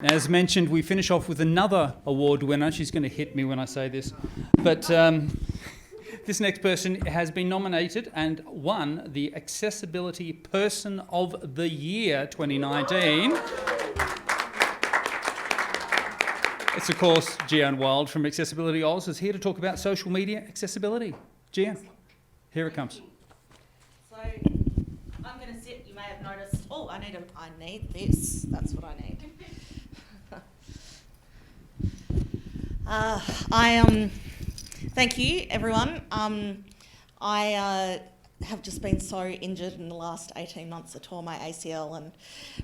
As mentioned, we finish off with another award winner. She's going to hit me when I say this. But this next person has been nominated and won the Accessibility Person of the Year 2019. It's, of course, Gian from Accessibility Oz is here to talk about social media accessibility. Gian, here it comes. So I'm going to sit. You may have noticed. Oh, I need this. That's what I need. Thank you, everyone. I have just been so injured in the last 18 months. I tore my ACL, and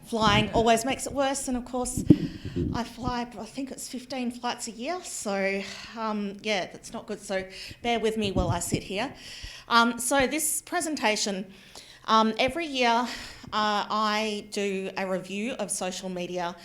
flying always makes it worse. And of course, I fly, I think it's 15 flights a year. So yeah, that's not good. So bear with me while I sit here. So this presentation, every year I do a review of social media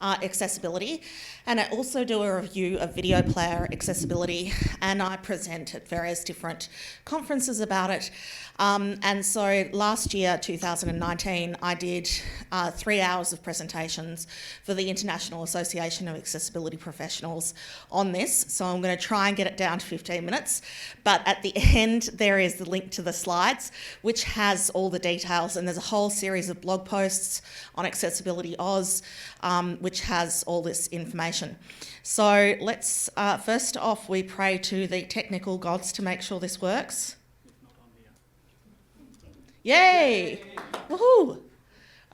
accessibility, and I also do a review of video player accessibility, and I present at various different conferences about it. And so last year, 2019, I did 3 hours of presentations for the International Association of Accessibility Professionals on this. So I'm going to try and get it down to 15 minutes. But at the end, there is the link to the slides, which has all the details. And there's a whole series of blog posts on Accessibility Oz, which has all this information. So let's, first off, we pray to the technical gods to make sure this works. Yay! Woohoo!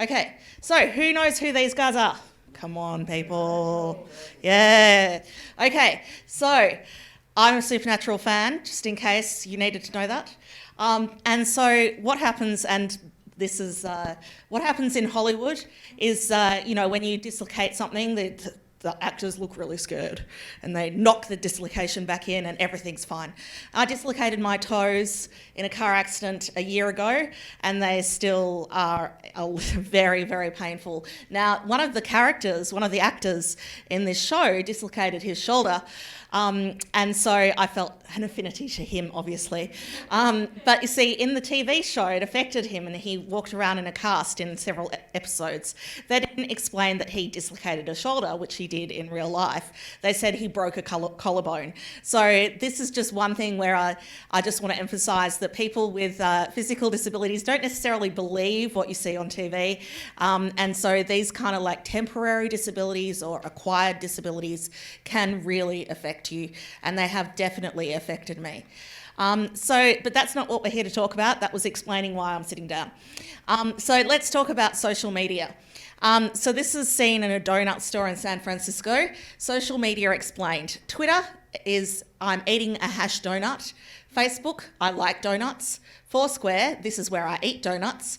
Okay, so who knows who these guys are? Come on, people. Yeah. Okay, so I'm a Supernatural fan, just in case you needed to know that. And so what happens, and this is what happens in Hollywood is, when you dislocate something, the actors look really scared and they knock the dislocation back in and everything's fine. I dislocated my toes in a car accident a year ago, and they still are very, very painful. Now, one of the actors in this show dislocated his shoulder, and so I felt an affinity to him, obviously. But you see, in the TV show, it affected him, and he walked around in a cast in several episodes. They didn't explain that he dislocated a shoulder, which he did in real life. They said he broke a collarbone. So this is just one thing where I just want to emphasise that people with physical disabilities don't necessarily believe what you see on TV. And so these kind of like temporary disabilities or acquired disabilities can really affect you, and they have definitely affected me. But that's not what we're here to talk about. That was explaining why I'm sitting down. So let's talk about social media. So this is seen in a donut store in San Francisco. Social media explained. Twitter is I'm eating a hash donut. Facebook, I like donuts. Foursquare, this is where I eat donuts.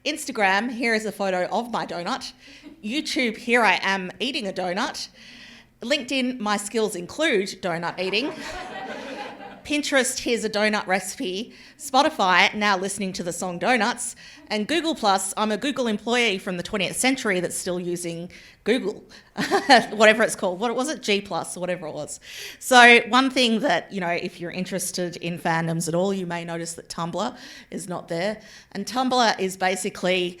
Instagram, here is a photo of my donut. YouTube, here I am eating a donut. LinkedIn, my skills include donut eating. Pinterest, here's a donut recipe. Spotify, now listening to the song Donuts. And Google+, I'm a Google employee from the 20th century that's still using Google, whatever it's called. What was it? G+, or whatever it was. So one thing that, if you're interested in fandoms at all, you may notice that Tumblr is not there. And Tumblr is basically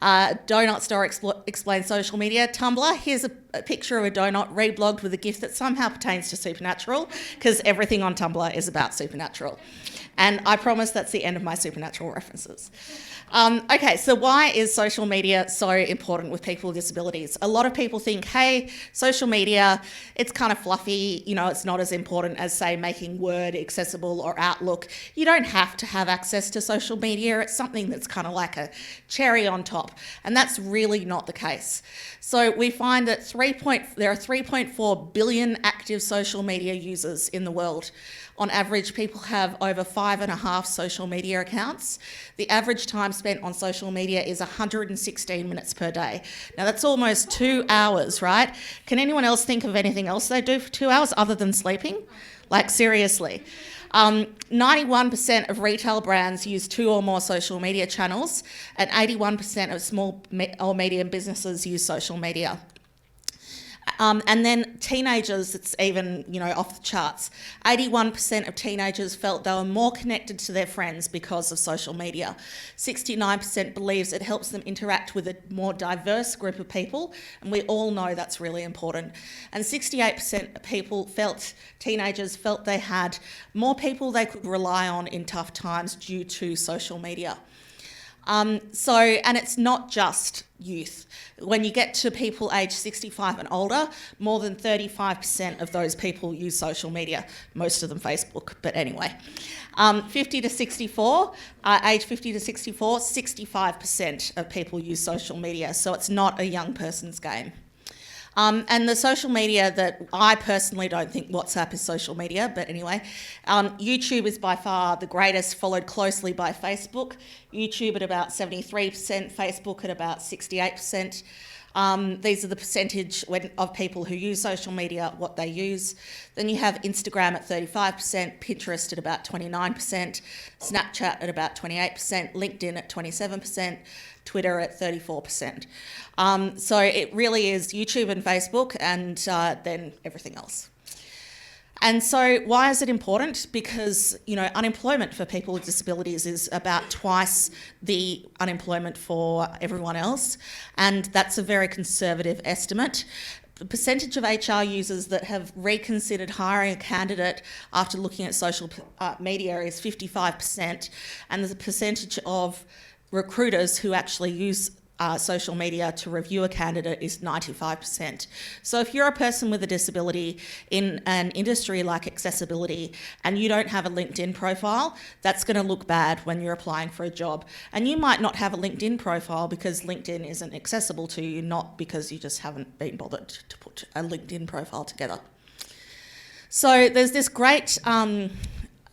Donut Store explains social media. Tumblr, here's a picture of a donut reblogged with a GIF that somehow pertains to Supernatural, because everything on Tumblr is about Supernatural. And I promise that's the end of my Supernatural references. Okay, so why is social media so important with people with disabilities? A lot of people think, hey, social media, it's kind of fluffy, it's not as important as, say, making Word accessible or Outlook. You don't have to have access to social media. It's something that's kind of like a cherry on top. And that's really not the case. So we find that there are 3.4 billion active social media users in the world. On average, people have over 5.5 social media accounts. The average time spent on social media is 116 minutes per day. Now, that's almost 2 hours, right? Can anyone else think of anything else they do for 2 hours other than sleeping? Like, seriously. 91% of retail brands use 2 or more social media channels, and 81% of small or medium businesses use social media. And then teenagers, it's even, off the charts. 81% of teenagers felt they were more connected to their friends because of social media. 69% believes it helps them interact with a more diverse group of people, and we all know that's really important. And 68% of teenagers felt they had more people they could rely on in tough times due to social media. And it's not just youth. When you get to people aged 65 and older, more than 35% of those people use social media, most of them Facebook, but anyway. 50 to 64, age 50 to 64, 65% of people use social media, so it's not a young person's game. And the social media that I personally don't think WhatsApp is social media, but anyway, YouTube is by far the greatest, followed closely by Facebook. YouTube at about 73%, Facebook at about 68%. These are the percentage of people who use social media, what they use. Then you have Instagram at 35%, Pinterest at about 29%, Snapchat at about 28%, LinkedIn at 27%, Twitter at 34%. So it really is YouTube and Facebook and then everything else. And so why is it important? Because, unemployment for people with disabilities is about twice the unemployment for everyone else. And that's a very conservative estimate. The percentage of HR users that have reconsidered hiring a candidate after looking at social media is 55%. And the percentage of recruiters who actually use social media to review a candidate is 95%. So if you're a person with a disability in an industry like accessibility and you don't have a LinkedIn profile, that's going to look bad when you're applying for a job. And you might not have a LinkedIn profile because LinkedIn isn't accessible to you, not because you just haven't been bothered to put a LinkedIn profile together. So there's this great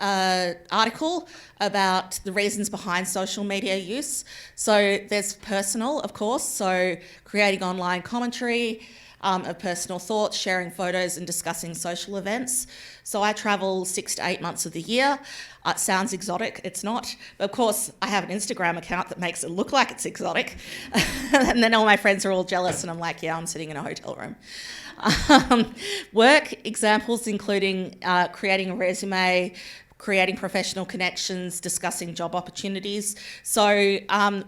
article about the reasons behind social media use. So there's personal, of course, so creating online commentary of personal thoughts, sharing photos and discussing social events. So I travel 6 to 8 months of the year. It sounds exotic, it's not. But of course, I have an Instagram account that makes it look like it's exotic. And then all my friends are all jealous and I'm like, yeah, I'm sitting in a hotel room. Work examples including creating a resume, creating professional connections, discussing job opportunities. So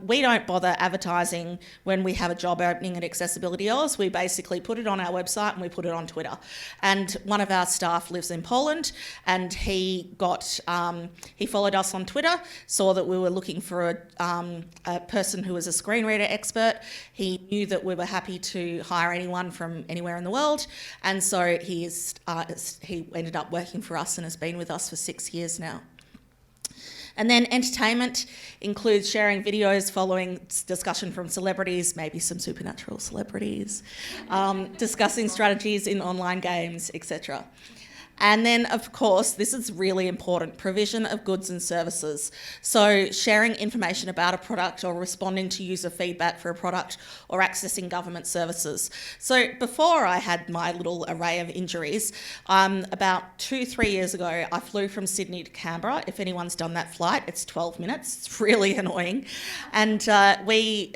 we don't bother advertising when we have a job opening at Accessibility Oz. We basically put it on our website and we put it on Twitter. And one of our staff lives in Poland and he followed us on Twitter, saw that we were looking for a person who was a screen reader expert. He knew that we were happy to hire anyone from anywhere in the world. And so he ended up working for us and has been with us for 6 years now. And then entertainment includes sharing videos following discussion from celebrities, maybe some supernatural celebrities, discussing strategies in online games, etc. And then, of course, this is really important, provision of goods and services. So sharing information about a product or responding to user feedback for a product or accessing government services. So before I had my little array of injuries, about 2-3 years ago, I flew from Sydney to Canberra. If anyone's done that flight, it's 12 minutes. It's really annoying. And we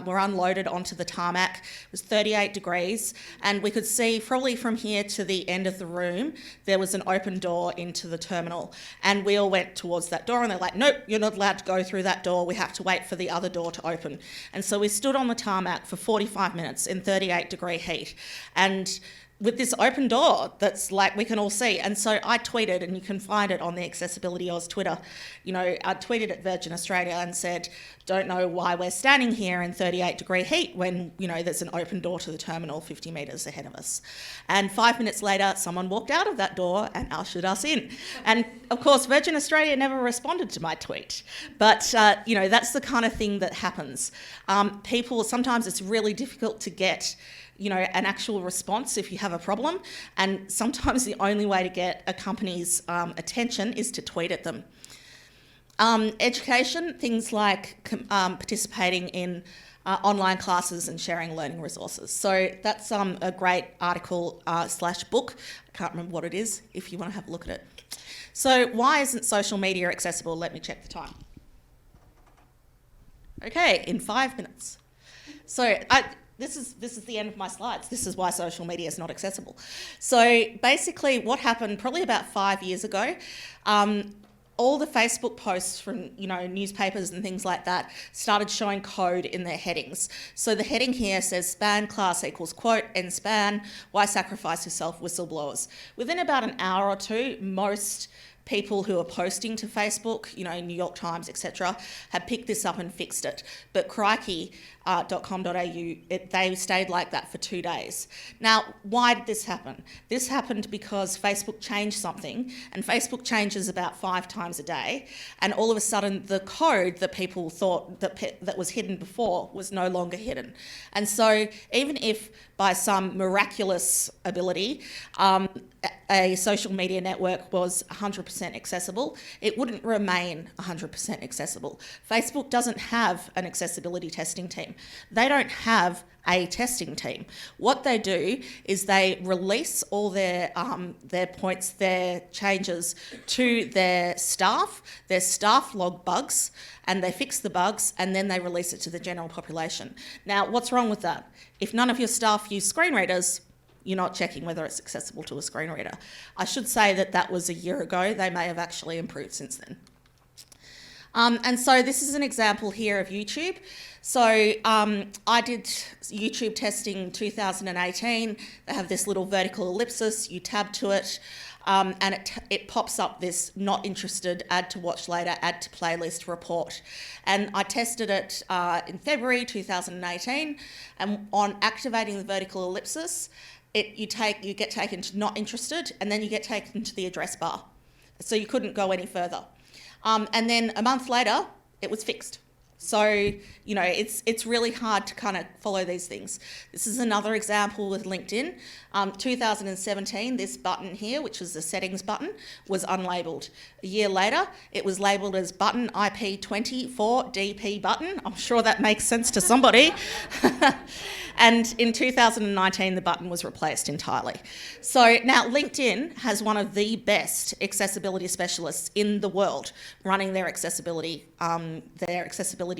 were unloaded onto the tarmac. It was 38 degrees and we could see probably from here to the end of the room there was an open door into the terminal, and we all went towards that door and they're like, nope, you're not allowed to go through that door, we have to wait for the other door to open. And so we stood on the tarmac for 45 minutes in 38 degree heat and with this open door that's like we can all see. And so I tweeted, and you can find it on the Accessibility Oz Twitter, I tweeted at Virgin Australia and said, don't know why we're standing here in 38 degree heat when, there's an open door to the terminal 50 metres ahead of us. And 5 minutes later, someone walked out of that door and ushered us in. And of course, Virgin Australia never responded to my tweet. But, that's the kind of thing that happens. Sometimes it's really difficult to get an actual response if you have a problem. And sometimes the only way to get a company's attention is to tweet at them. Education, things like participating in online classes and sharing learning resources. So that's a great article / book. I can't remember what it is if you want to have a look at it. So why isn't social media accessible? Let me check the time. Okay, in 5 minutes. So this is the end of my slides. This is why social media is not accessible. So basically what happened probably about 5 years ago, all the Facebook posts from, newspapers and things like that started showing code in their headings. So the heading here says span class equals quote, end span, why sacrifice yourself, whistleblowers. Within about an hour or two, most people who are posting to Facebook, New York Times, etc., have picked this up and fixed it. But crikey.com.au, they stayed like that for 2 days. Now, why did this happen? This happened because Facebook changed something, and Facebook changes about 5 times a day, and all of a sudden the code that people thought that was hidden before was no longer hidden. And so even if by some miraculous ability, a social media network was 100% accessible, it wouldn't remain 100% accessible. Facebook doesn't have an accessibility testing team. They don't have a testing team. What they do is they release all their points, their changes to their staff log bugs, and they fix the bugs, and then they release it to the general population. Now, what's wrong with that? If none of your staff use screen readers, you're not checking whether it's accessible to a screen reader. I should say that was a year ago. They may have actually improved since then. And so this is an example here of YouTube. So I did YouTube testing 2018. They have this little vertical ellipsis. You tab to it, and it pops up this not interested, add to watch later, add to playlist report. And I tested it in February 2018, and on activating the vertical ellipsis, you get taken to not interested, and then you get taken to the address bar. So you couldn't go any further. And then a month later, it was fixed. So, it's really hard to kind of follow these things. This is another example with LinkedIn. 2017, this button here, which is the settings button, was unlabeled. A year later, it was labeled as button IP20 for DP button. I'm sure that makes sense to somebody. And in 2019, the button was replaced entirely. So now LinkedIn has one of the best accessibility specialists in the world running their accessibility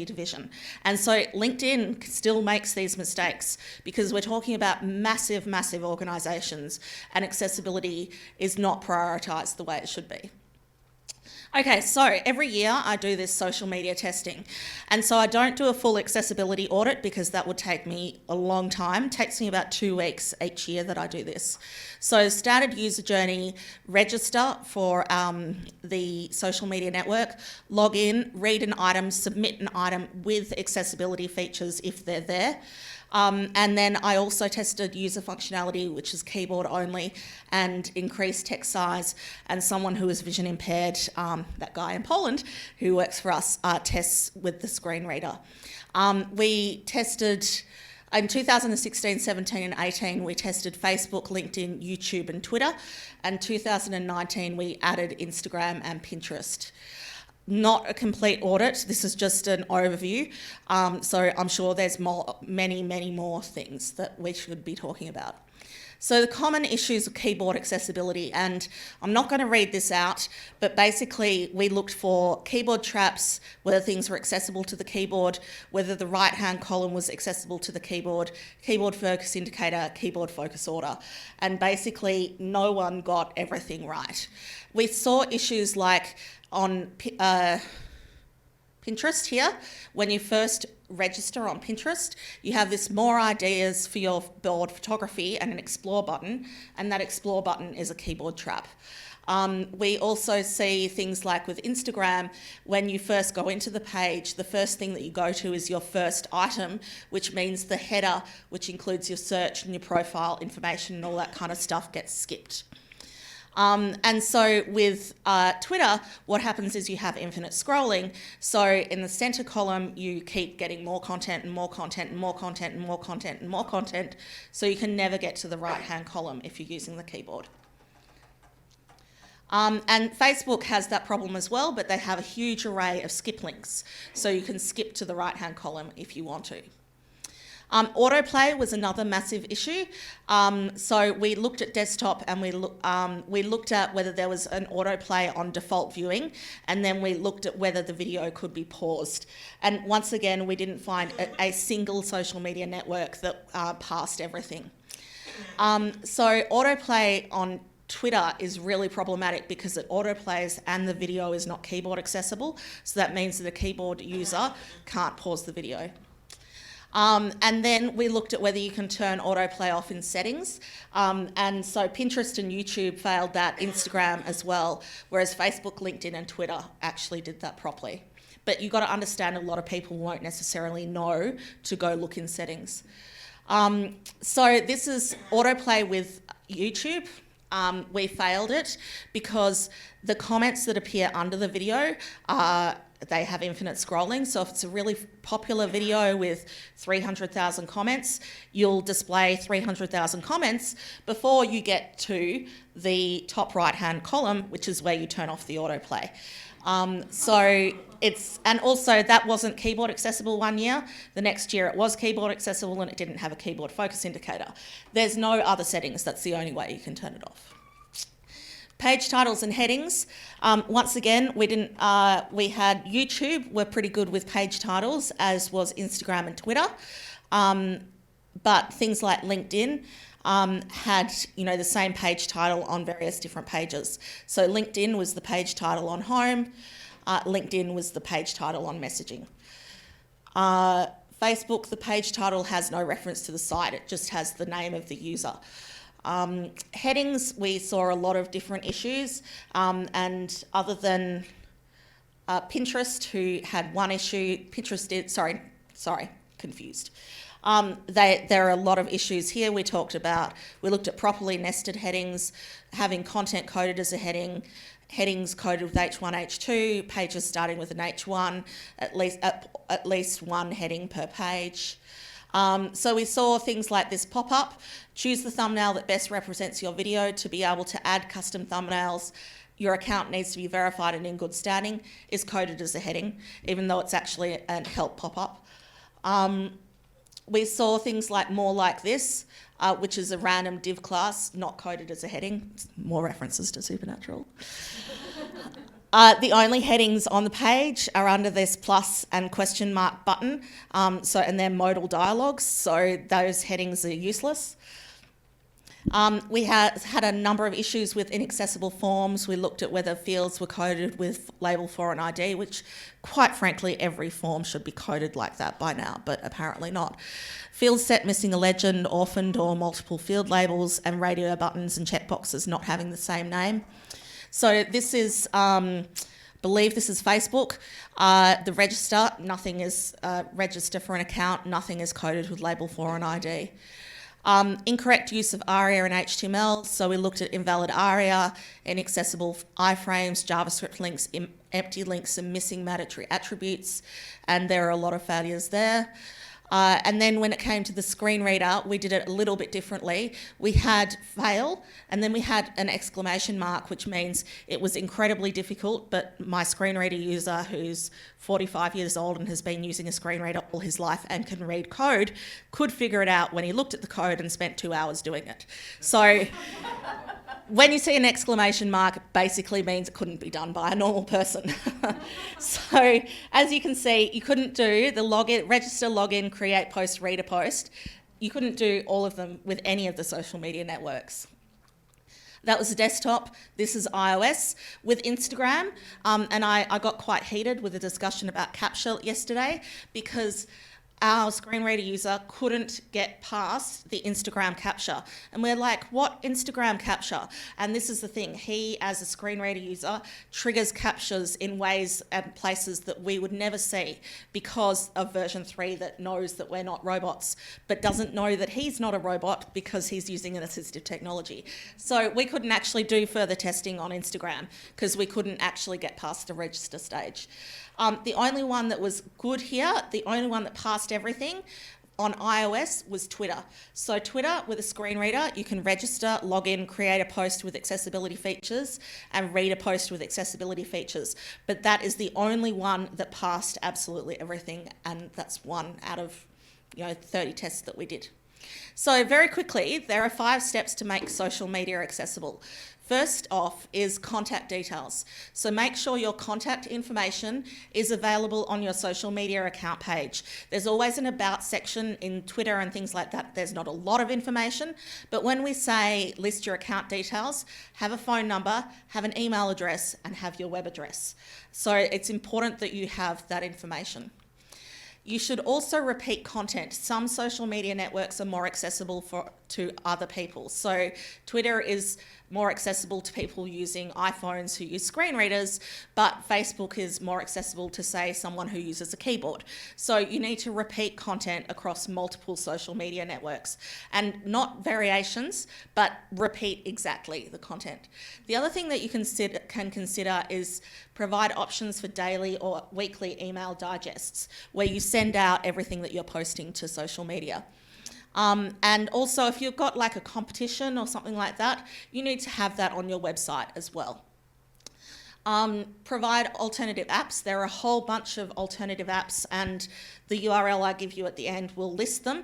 division. And so LinkedIn still makes these mistakes because we're talking about massive, massive organisations, and accessibility is not prioritised the way it should be. Okay, so every year I do this social media testing. And so I don't do a full accessibility audit because that would take me a long time. It takes me about 2 weeks each year that I do this. So standard user journey, register for the social media network, log in, read an item, submit an item with accessibility features if they're there. And then I also tested user functionality, which is keyboard only, and increased text size. And someone who is vision impaired, that guy in Poland who works for us, tests with the screen reader. We tested, in 2016, 17 and 18, we tested Facebook, LinkedIn, YouTube and Twitter. And 2019, we added Instagram and Pinterest. Not a complete audit, this is just an overview, so I'm sure there's many more things that we should be talking about. So the common issues of keyboard accessibility, and I'm not going to read this out, but basically we looked for keyboard traps, whether things were accessible to the keyboard, whether the right-hand column was accessible to the keyboard, keyboard focus indicator, keyboard focus order, and basically no one got everything right. We saw issues like on Pinterest here, when you first register on Pinterest, you have this more ideas for your board photography and an explore button, and that explore button is a keyboard trap. We also see things like with Instagram, when you first go into the page, the first thing that you go to is your first item, which means the header, which includes your search and your profile information and all that kind of stuff, gets skipped. And so with Twitter, what happens is you have infinite scrolling. So in the center column, you keep getting more content and more content and more content and more content and more content. So you can never get to the right-hand column if you're using the keyboard. And Facebook has that problem as well, but they have a huge array of skip links. So you can skip to the right-hand column if you want to. Autoplay was another massive issue. So we looked at desktop and we looked at whether there was an autoplay on default viewing, and then we looked at whether the video could be paused. And once again, we didn't find a single social media network that passed everything. So autoplay on Twitter is really problematic because it autoplays and the video is not keyboard accessible. So that means that a keyboard user can't pause the video. And then we looked at whether you can turn autoplay off in settings. And so Pinterest and YouTube failed that, Instagram as well, whereas Facebook, LinkedIn and Twitter actually did that properly. But you've got to understand a lot of people won't necessarily know to go look in settings. So this is autoplay with YouTube. We failed it because the comments that appear under the video they have infinite scrolling. So if it's a really popular video with 300,000 comments, you'll display 300,000 comments before you get to the top right-hand column, which is where you turn off the autoplay. And also that wasn't keyboard accessible one year. The next year it was keyboard accessible and it didn't have a keyboard focus indicator. There's no other settings. That's the only way you can turn it off. Page titles and headings. Once again, we had YouTube were pretty good with page titles, as was Instagram and Twitter. But things like LinkedIn had the same page title on various different pages. So LinkedIn was the page title on home. LinkedIn was the page title on messaging. Facebook, the page title has no reference to the site. It just has the name of the user. Headings, we saw a lot of different issues, and other than Pinterest, who had one issue, confused. There are a lot of issues here. We looked at properly nested headings, having content coded as a heading, headings coded with H1, H2, pages starting with an H1, at least one heading per page. So we saw things like this pop up. Choose the thumbnail that best represents your video. To be able to add custom thumbnails, your account needs to be verified and in good standing, is coded as a heading, even though it's actually a help pop-up. We saw things like more like this, which is a random div class, not coded as a heading. More references to Supernatural. The only headings on the page are under this plus and question mark button, and they're modal dialogues, so those headings are useless. We had a number of issues with inaccessible forms. We looked at whether fields were coded with label for an ID, which quite frankly every form should be coded like that by now, but apparently not. Field set missing a legend, orphaned or multiple field labels, and radio buttons and checkboxes not having the same name. So this is, believe this is Facebook. The register, nothing is register for an account, nothing is coded with label for an ID. Incorrect use of ARIA and HTML, so we looked at invalid ARIA, inaccessible iframes, JavaScript links, empty links and missing mandatory attributes, and there are a lot of failures there. And then when it came to the screen reader, we did it a little bit differently. We had fail, and then we had an exclamation mark, which means it was incredibly difficult, but my screen reader user, who's 45 years old and has been using a screen reader all his life and can read code, could figure it out when he looked at the code and spent 2 hours doing it. So when you see an exclamation mark, it basically means it couldn't be done by a normal person. So as you can see, you couldn't do the login, register, login, create post, read a post. You couldn't do all of them with any of the social media networks. That was the desktop. This is iOS. With Instagram, and I got quite heated with a discussion about capture yesterday because our screen reader user couldn't get past the Instagram capture. And we're like, what Instagram capture? And this is the thing, he, as a screen reader user, triggers captures in ways and places that we would never see because of version 3 that knows that we're not robots, but doesn't know that he's not a robot because he's using an assistive technology. So we couldn't actually do further testing on Instagram because we couldn't actually get past the register stage. The only one that was good here, the only one that passed everything on iOS was Twitter. So Twitter, with a screen reader, you can register, log in, create a post with accessibility features, and read a post with accessibility features. But that is the only one that passed absolutely everything, and that's one out of 30 tests that we did. So very quickly, there are 5 steps to make social media accessible. First off is contact details. So make sure your contact information is available on your social media account page. There's always an about section in Twitter and things like that. There's not a lot of information, but when we say list your account details, have a phone number, have an email address, and have your web address. So it's important that you have that information. You should also repeat content. Some social media networks are more accessible to other people. So Twitter is more accessible to people using iPhones who use screen readers, but Facebook is more accessible to, say, someone who uses a keyboard. So you need to repeat content across multiple social media networks, and not variations, but repeat exactly the content. The other thing that you can consider is provide options for daily or weekly email digests, where you send out everything that you're posting to social media. And also, if you've got like a competition or something like that, you need to have that on your website as well. Provide alternative apps. There are a whole bunch of alternative apps, and the URL I give you at the end will list them.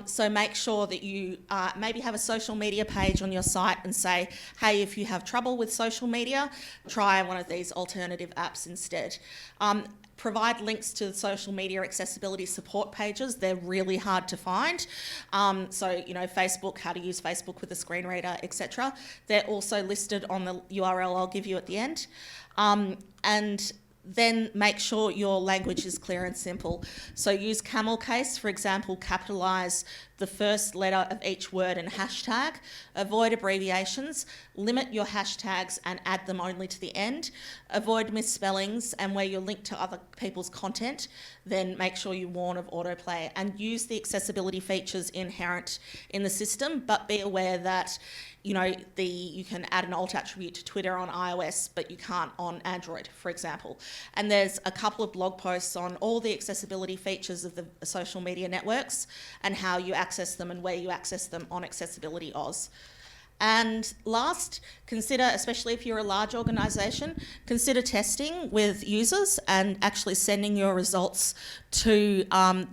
So make sure that you maybe have a social media page on your site and say, hey, if you have trouble with social media, try one of these alternative apps instead. Provide links to the social media accessibility support pages. They're really hard to find. So, Facebook, how to use Facebook with a screen reader, etc. They're also listed on the URL I'll give you at the end. And then make sure your language is clear and simple. So use camel case, for example, capitalise the first letter of each word and hashtag. Avoid abbreviations. Limit your hashtags and add them only to the end. Avoid misspellings, and where you're linked to other people's content, then make sure you warn of autoplay, and use the accessibility features inherent in the system, but be aware that you can add an alt attribute to Twitter on iOS, but you can't on Android, for example. And there's a couple of blog posts on all the accessibility features of the social media networks and how you access them and where you access them on Accessibility Oz. And last, consider, especially if you're a large organisation, consider testing with users and actually sending your results to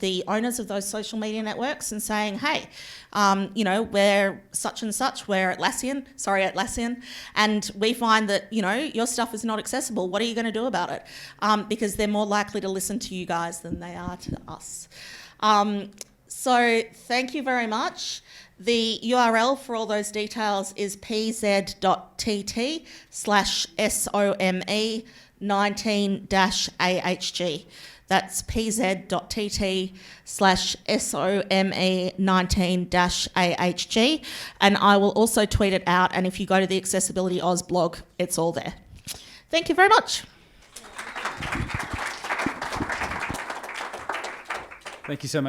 the owners of those social media networks and saying, hey, we're such and such, we're Atlassian, and we find that, your stuff is not accessible. What are you going to do about it? Because they're more likely to listen to you guys than they are to us. So thank you very much. The URL for all those details is pz.tt/SOME19-AHG. That's pz.tt/SOME19-AHG. And I will also tweet it out. And if you go to the Accessibility Oz blog, it's all there. Thank you very much. Thank you so much.